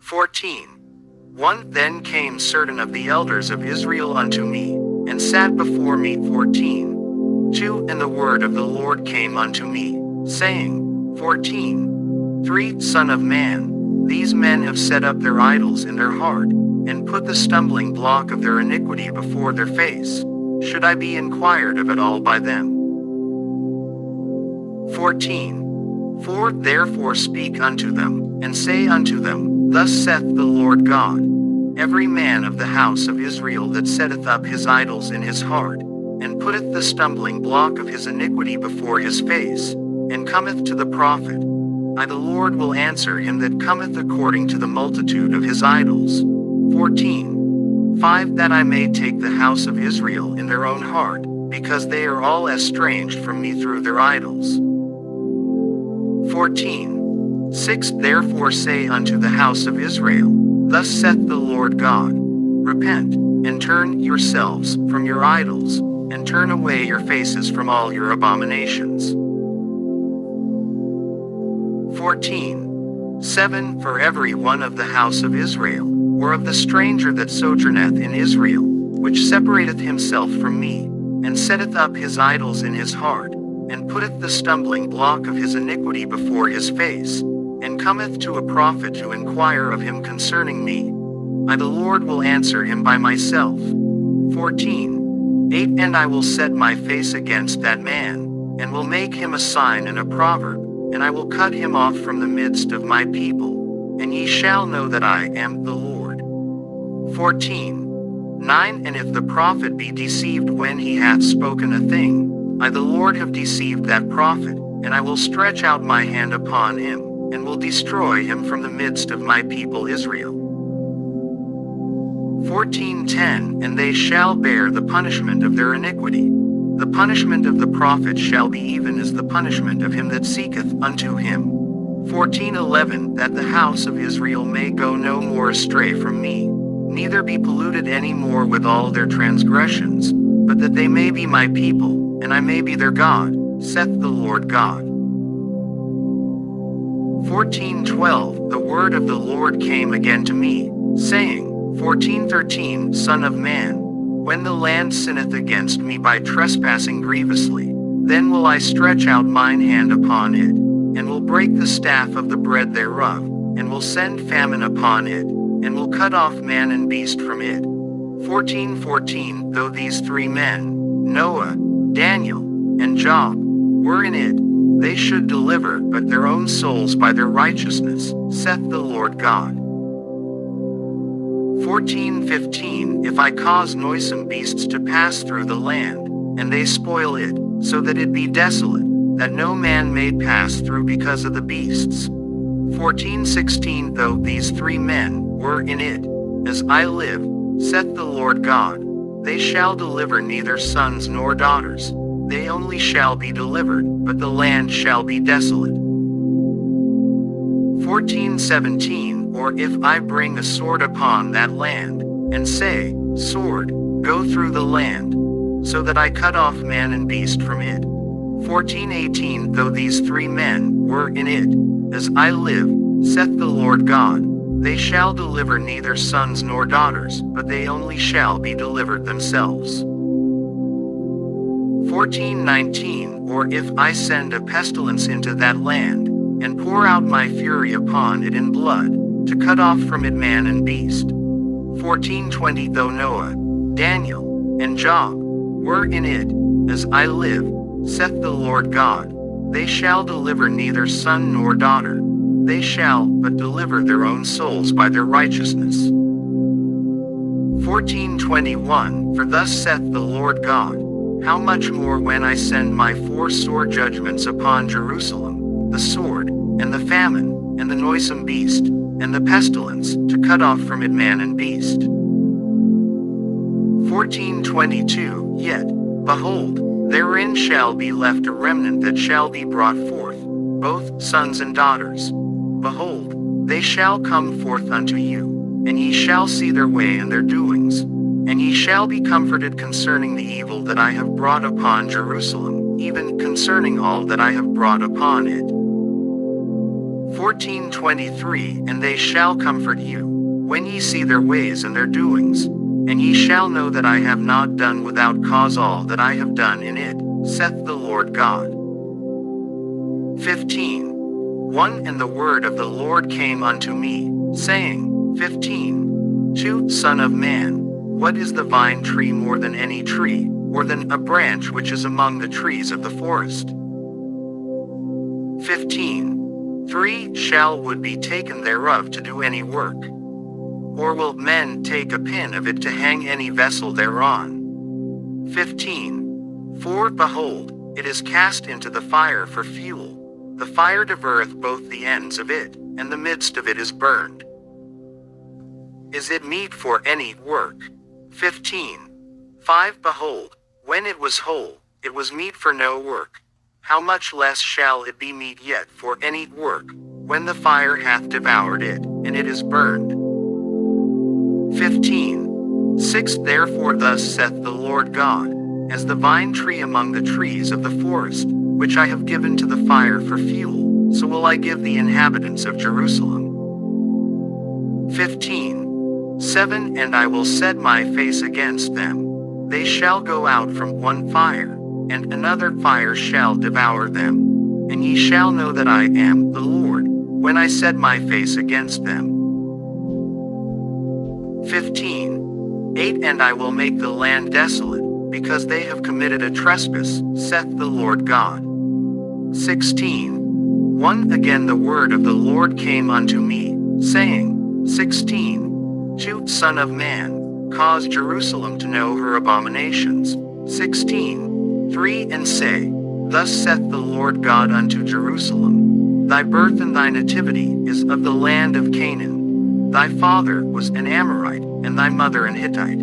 14. 1 Then came certain of the elders of Israel unto me, and sat before me. 14. 2 And the word of the Lord came unto me, saying, 14. 3 Son of man, these men have set up their idols in their heart, and put the stumbling block of their iniquity before their face. Should I be inquired of at all by them? 14. 4 Therefore speak unto them, and say unto them, Thus saith the Lord God, Every man of the house of Israel that setteth up his idols in his heart, and putteth the stumbling block of his iniquity before his face, and cometh to the prophet, I the Lord will answer him that cometh according to the multitude of his idols. 14. 5 That I may take the house of Israel in their own heart, because they are all estranged from me through their idols. 14. 6 Therefore say unto the house of Israel, Thus saith the Lord God, Repent, and turn yourselves from your idols, and turn away your faces from all your abominations. 14. 7 For every one of the house of Israel, or of the stranger that sojourneth in Israel, which separateth himself from me, and setteth up his idols in his heart, and putteth the stumbling block of his iniquity before his face, and cometh to a prophet to inquire of him concerning me, I the Lord will answer him by myself. 14. 8 And I will set my face against that man, and will make him a sign and a proverb, and I will cut him off from the midst of my people, and ye shall know that I am the Lord. 14. 9 And if the prophet be deceived when he hath spoken a thing, I the Lord have deceived that prophet, and I will stretch out my hand upon him, and will destroy him from the midst of my people Israel. 14:10 And they shall bear the punishment of their iniquity. The punishment of the prophet shall be even as the punishment of him that seeketh unto him. 14:11 That the house of Israel may go no more astray from me, neither be polluted any more with all their transgressions, but that they may be my people, and I may be their God, saith the Lord God. 14:12 The word of the Lord came again to me, saying, 14:13 Son of man, when the land sinneth against me by trespassing grievously, then will I stretch out mine hand upon it, and will break the staff of the bread thereof, and will send famine upon it, and will cut off man and beast from it. 14:14 Though these 3 men, Noah, Daniel, and Job, were in it, they should deliver but their own souls by their righteousness, saith the Lord God. 14:15 If I cause noisome beasts to pass through the land, and they spoil it, so that it be desolate, that no man may pass through because of the beasts. 14:16 Though these 3 men were in it, as I live, saith the Lord God, they shall deliver neither sons nor daughters, they only shall be delivered, but the land shall be desolate. 14:17 Or if I bring a sword upon that land, and say, Sword, go through the land, so that I cut off man and beast from it. 14:18 Though these 3 men were in it, as I live, saith the Lord God, they shall deliver neither sons nor daughters, but they only shall be delivered themselves. 14:19 Or if I send a pestilence into that land, and pour out my fury upon it in blood, to cut off from it man and beast. 14:20 Though Noah, Daniel, and Job were in it, as I live, saith the Lord God, they shall deliver neither son nor daughter, they shall but deliver their own souls by their righteousness. 14:21 For thus saith the Lord God, how much more when I send my 4 sore judgments upon Jerusalem, the sword, and the famine, and the noisome beast, and the pestilence, to cut off from it man and beast. 14:22 Yet, behold, therein shall be left a remnant that shall be brought forth, both sons and daughters. Behold, they shall come forth unto you, and ye shall see their way and their doings, and ye shall be comforted concerning the evil that I have brought upon Jerusalem, even concerning all that I have brought upon it. 14:23 And they shall comfort you, when ye see their ways and their doings, and ye shall know that I have not done without cause all that I have done in it, saith the Lord God. 15:1 And the word of the Lord came unto me, saying, 15:2 Son of man, what is the vine tree more than any tree, or than a branch which is among the trees of the forest? 15:3 Shall wood be taken thereof to do any work? Or will men take a pin of it to hang any vessel thereon? 15:4 Behold, it is cast into the fire for fuel. The fire devoureth both the ends of it, and the midst of it is burned. Is it meet for any work? 15:5 Behold, when it was whole, it was meet for no work. How much less shall it be meet yet for any work, when the fire hath devoured it, and it is burned? 15:6 Therefore thus saith the Lord God, as the vine tree among the trees of the forest, which I have given to the fire for fuel, so will I give the inhabitants of Jerusalem. 15:7 And I will set my face against them. They shall go out from one fire, and another fire shall devour them. And ye shall know that I am the Lord, when I set my face against them. 15:8 And I will make the land desolate, because they have committed a trespass, saith the Lord God. 16:1 Again the word of the Lord came unto me, saying, 16:2 Son of man, cause Jerusalem to know her abominations. 16:3 And say, Thus saith the Lord God unto Jerusalem, Thy birth and thy nativity is of the land of Canaan. Thy father was an Amorite, and thy mother an Hittite.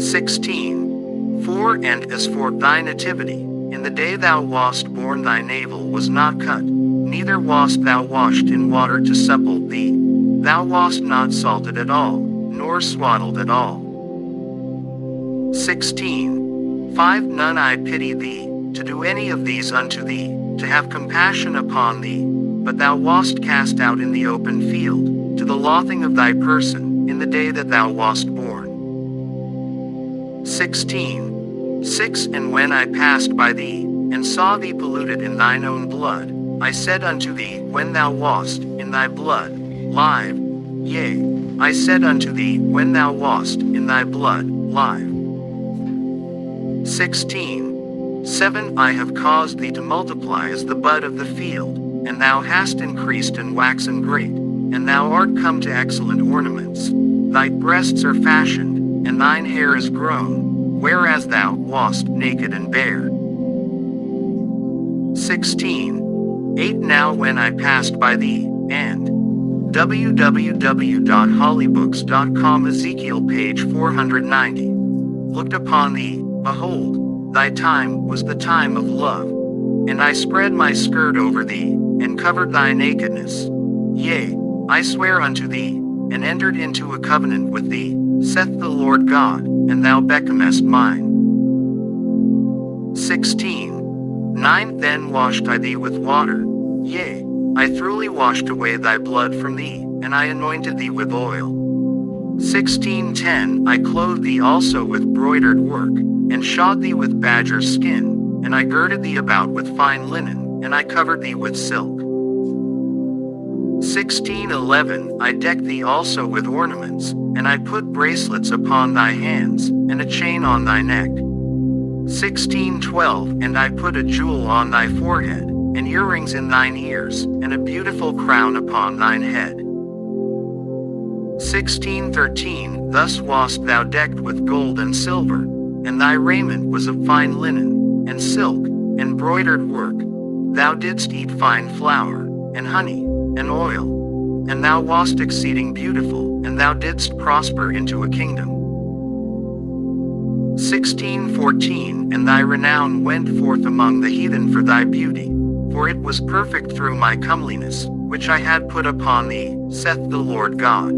16:4 And as for thy nativity, in the day thou wast born thy navel was not cut, neither wast thou washed in water to supple thee. Thou wast not salted at all, nor swaddled at all. 16:5 None I pity thee, to do any of these unto thee, to have compassion upon thee, but thou wast cast out in the open field, to the loathing of thy person, in the day that thou wast born. 16:6 And when I passed by thee, and saw thee polluted in thine own blood, I said unto thee when thou wast in thy blood, live, yea, I said unto thee when thou wast in thy blood, live. 16:7 I have caused thee to multiply as the bud of the field, and thou hast increased and waxen great, and thou art come to excellent ornaments. Thy breasts are fashioned, and thine hair is grown, whereas thou wast naked and bare. 16:8 Now when I passed by thee, and www.hollybooks.com Ezekiel page 490 looked upon thee, behold, thy time was the time of love. And I spread my skirt over thee, and covered thy nakedness. Yea, I swear unto thee, and entered into a covenant with thee, saith the Lord God, and thou becomest mine. 16:9 Then washed I thee with water, yea, I thoroughly washed away thy blood from thee, and I anointed thee with oil. 16:10 I clothed thee also with broidered work, and shod thee with badger skin, and I girded thee about with fine linen, and I covered thee with silk. 16:11 I decked thee also with ornaments, and I put bracelets upon thy hands, and a chain on thy neck. 16:12 And I put a jewel on thy forehead, and earrings in thine ears, and a beautiful crown upon thine head. 16:13 Thus wast thou decked with gold and silver, and thy raiment was of fine linen, and silk, and broidered work. Thou didst eat fine flour, and honey, and oil. And thou wast exceeding beautiful, and thou didst prosper into a kingdom. 16:14 And thy renown went forth among the heathen for thy beauty, for it was perfect through my comeliness, which I had put upon thee, saith the Lord God.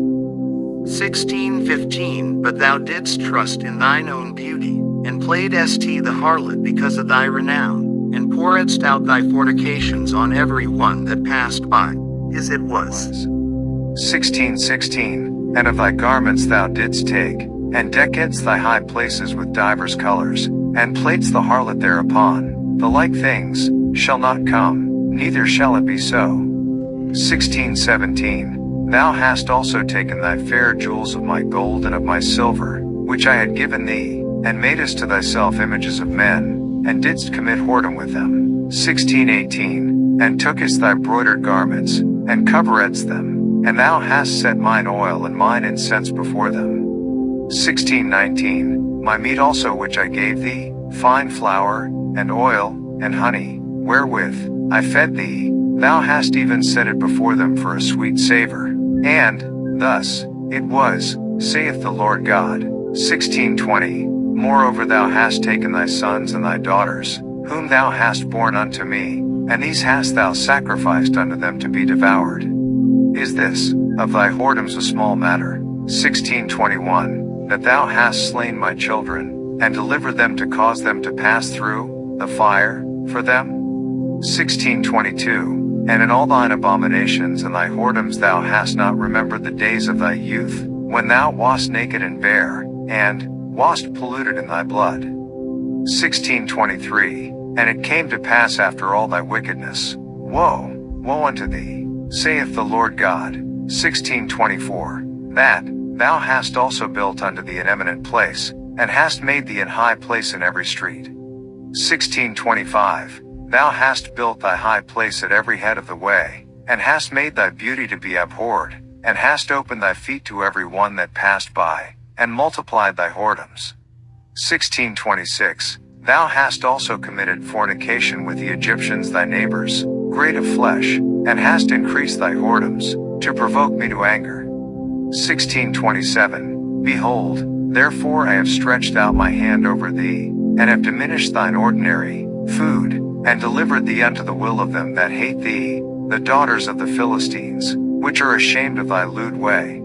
16:15 But thou didst trust in thine own beauty, and played the harlot because of thy renown, and poured pouredst out thy fornications on every one that passed by, as it was. 16:16 And of thy garments thou didst take, and deckedst thy high places with divers colors, and platedst the harlot thereupon. The like things shall not come, neither shall it be so. 16:17 Thou hast also taken thy fair jewels of my gold and of my silver, which I had given thee, and madest to thyself images of men, and didst commit whoredom with them. 16:18 And tookest thy broidered garments, and coveredst them, and thou hast set mine oil and mine incense before them. 16:19 My meat also which I gave thee, fine flour, and oil, and honey, wherewith I fed thee, thou hast even set it before them for a sweet savor. And thus it was, saith the Lord God. 16:20 Moreover thou hast taken thy sons and thy daughters, whom thou hast borne unto me, and these hast thou sacrificed unto them to be devoured. Is this of thy whoredoms a small matter? 16:21 That thou hast slain my children, and delivered them to cause them to pass through the fire for them? 16:22 And in all thine abominations and thy whoredoms thou hast not remembered the days of thy youth, when thou wast naked and bare, and wast polluted in thy blood. 16:23 And it came to pass after all thy wickedness, woe, woe unto thee, saith the Lord God. 16:24 That thou hast also built unto thee an eminent place, and hast made thee an high place in every street. 16:25 Thou hast built thy high place at every head of the way, and hast made thy beauty to be abhorred, and hast opened thy feet to every one that passed by, and multiplied thy whoredoms. 16:26 Thou hast also committed fornication with the Egyptians thy neighbors, great of flesh, and hast increased thy whoredoms, to provoke me to anger. 16:27 Behold, therefore I have stretched out my hand over thee, and have diminished thine ordinary food, and delivered thee unto the will of them that hate thee, the daughters of the Philistines, which are ashamed of thy lewd way.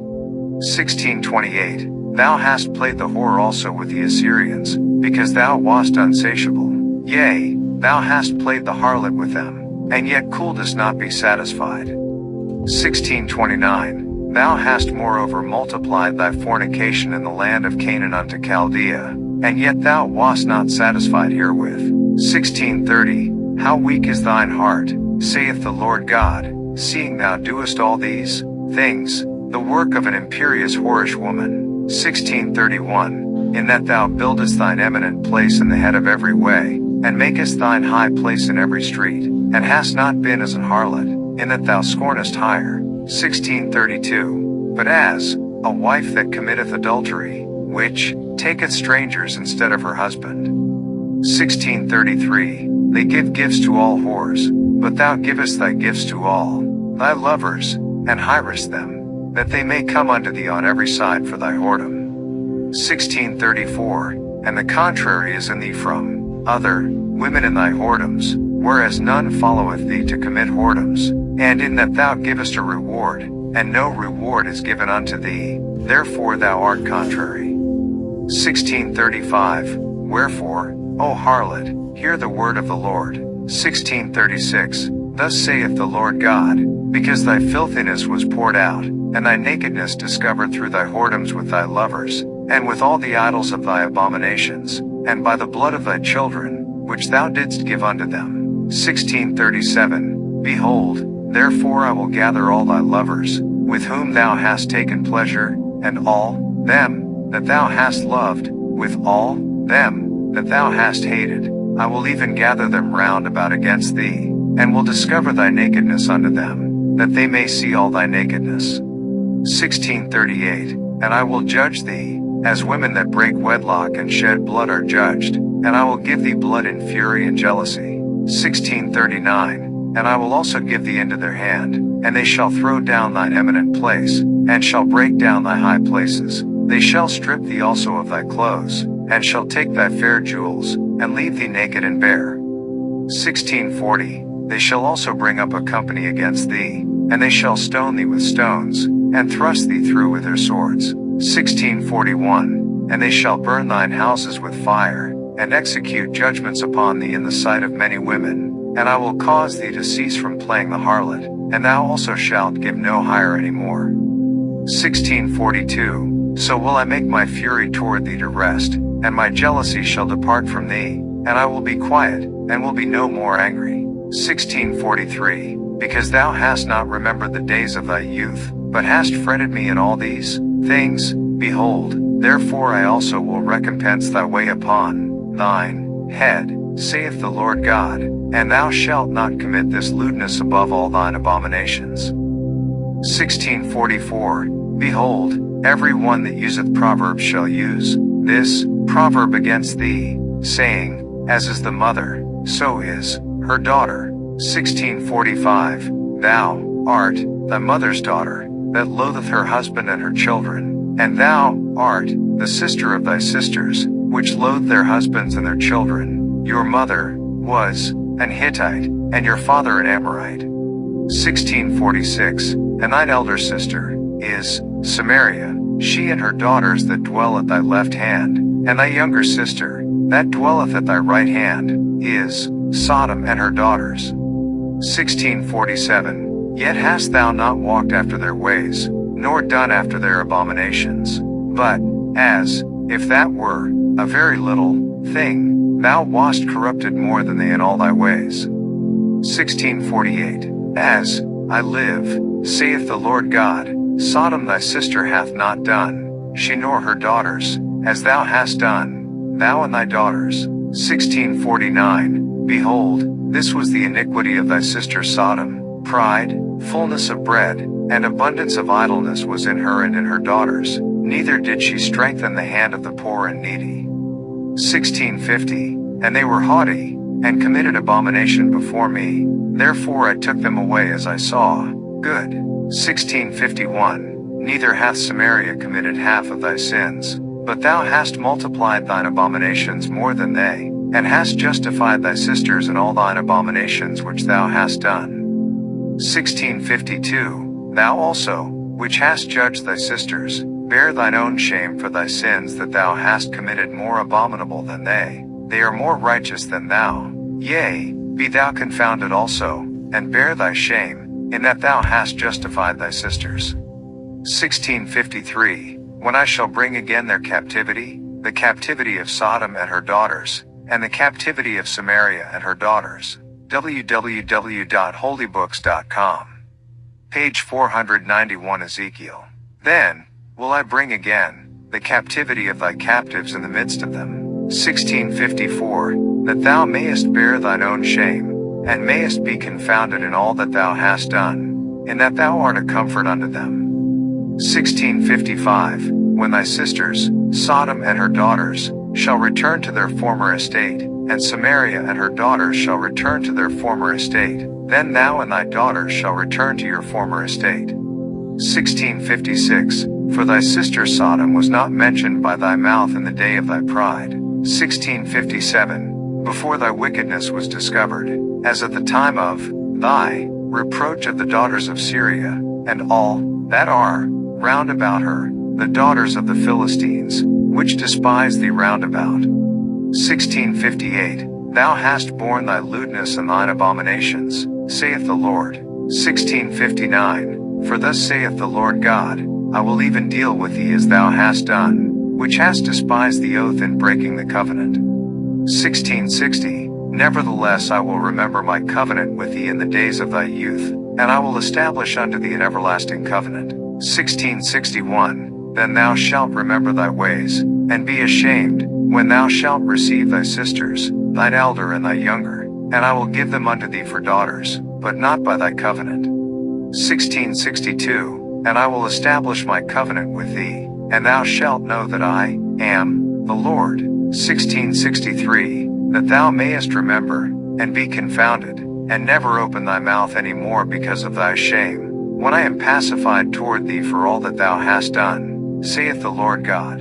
16:28 Thou hast played the whore also with the Assyrians, because thou wast unsatiable. Yea, thou hast played the harlot with them, and yet couldst not be satisfied. 16:29 Thou hast moreover multiplied thy fornication in the land of Canaan unto Chaldea, and yet thou wast not satisfied herewith. 16:30 How weak is thine heart, saith the Lord God, seeing thou doest all these things, the work of an imperious whorish woman. 16:31 In that thou buildest thine eminent place in the head of every way, and makest thine high place in every street, and hast not been as an harlot, in that thou scornest hire. 16:32 But as a wife that committeth adultery, which taketh strangers instead of her husband. 16:33 They give gifts to all whores, but thou givest thy gifts to all thy lovers, and hirest them, that they may come unto thee on every side for thy whoredom. 16:34 And the contrary is in thee from other women in thy whoredoms, whereas none followeth thee to commit whoredoms, and in that thou givest a reward, and no reward is given unto thee, therefore thou art contrary. 16:35 Wherefore, O harlot, hear the word of the Lord. 16:36 Thus saith the Lord God, because thy filthiness was poured out, and thy nakedness discovered through thy whoredoms with thy lovers, and with all the idols of thy abominations, and by the blood of thy children, which thou didst give unto them. 16:37 Behold, therefore I will gather all thy lovers, with whom thou hast taken pleasure, and all them that thou hast loved, with all them that thou hast hated, I will even gather them round about against thee, and will discover thy nakedness unto them, that they may see all thy nakedness. 16:38 And I will judge thee, as women that break wedlock and shed blood are judged, and I will give thee blood in fury and jealousy. 16:39 And I will also give thee into their hand, and they shall throw down thine eminent place, and shall break down thy high places. They shall strip thee also of thy clothes, and shall take thy fair jewels, and leave thee naked and bare. 16:40 They shall also bring up a company against thee, and they shall stone thee with stones, and thrust thee through with their swords. 16:41 And they shall burn thine houses with fire, and execute judgments upon thee in the sight of many women, and I will cause thee to cease from playing the harlot, and thou also shalt give no hire any more. 1642. So will I make my fury toward thee to rest, and my jealousy shall depart from thee, and I will be quiet, and will be no more angry. 1643. Because thou hast not remembered the days of thy youth, but hast fretted me in all these things, behold, therefore I also will recompense thy way upon thine head, saith the Lord God, and thou shalt not commit this lewdness above all thine abominations. 1644. Behold, every one that useth proverbs shall use this proverb against thee, saying, As is the mother, so is her daughter. 1645. Thou art thy mother's daughter, that loatheth her husband and her children, and thou art the sister of thy sisters, which loathe their husbands and their children. Your mother was an Hittite, and your father an Amorite. 1646. And thine elder sister is Samaria, she and her daughters that dwell at thy left hand, and thy younger sister, that dwelleth at thy right hand, is Sodom and her daughters. 1647. Yet hast thou not walked after their ways, nor done after their abominations, but, as if that were a very little thing, thou wast corrupted more than they in all thy ways. 1648. As I live, saith the Lord God, Sodom thy sister hath not done, she nor her daughters, as thou hast done, thou and thy daughters. 1649. Behold, this was the iniquity of thy sister Sodom, pride, fullness of bread, and abundance of idleness was in her and in her daughters, neither did she strengthen the hand of the poor and needy. 1650. And they were haughty, and committed abomination before me, therefore I took them away as I saw good. 1651. Neither hath Samaria committed half of thy sins, but thou hast multiplied thine abominations more than they, and hast justified thy sisters in all thine abominations which thou hast done. 1652. Thou also, which hast judged thy sisters, bear thine own shame for thy sins that thou hast committed more abominable than they are more righteous than thou. Yea, be thou confounded also, and bear thy shame, in that thou hast justified thy sisters. 1653. When I shall bring again their captivity, the captivity of Sodom and her daughters, and the captivity of Samaria and her daughters. www.holybooks.com. Page 491 Ezekiel. Then will I bring again the captivity of thy captives in the midst of them. 1654. That thou mayest bear thine own shame, and mayest be confounded in all that thou hast done, in that thou art a comfort unto them. 1655. When thy sisters, Sodom and her daughters, shall return to their former estate, and Samaria and her daughters shall return to their former estate, then thou and thy daughters shall return to your former estate. 1656. For thy sister Sodom was not mentioned by thy mouth in the day of thy pride. 1657. Before thy wickedness was discovered, as at the time of thy reproach of the daughters of Syria, and all that are round about her, the daughters of the Philistines, which despise thee round about. 1658. Thou hast borne thy lewdness and thine abominations, saith the Lord. 1659. For thus saith the Lord God, I will even deal with thee as thou hast done, which hast despised the oath in breaking the covenant. 1660. Nevertheless I will remember my covenant with thee in the days of thy youth, and I will establish unto thee an everlasting covenant. 1661. Then thou shalt remember thy ways, and be ashamed, when thou shalt receive thy sisters, thine elder and thy younger, and I will give them unto thee for daughters, but not by thy covenant. 1662. And I will establish my covenant with thee, and thou shalt know that I am the Lord. 1663. That thou mayest remember, and be confounded, and never open thy mouth any more because of thy shame, when I am pacified toward thee for all that thou hast done, saith the Lord God.